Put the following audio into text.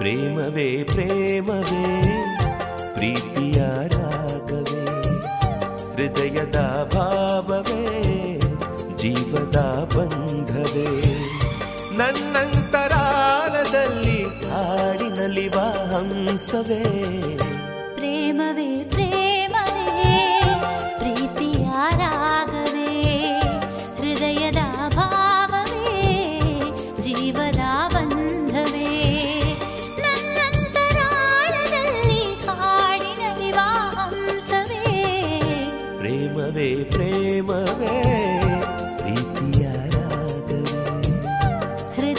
ಪ್ರೇಮವೇ ಪ್ರೇಮವೇ ಪ್ರೀತಿಯ ರಾಗವೇ ಹೃದಯದ ಭಾವವೇ ಜೀವದ ಬಂಧವೇ ನನ್ನಂತರಾಳದಲ್ಲಿ ಹಾಡಿನಲಿವ ಹಂಸವೇ ಪ್ರೇಮವೇ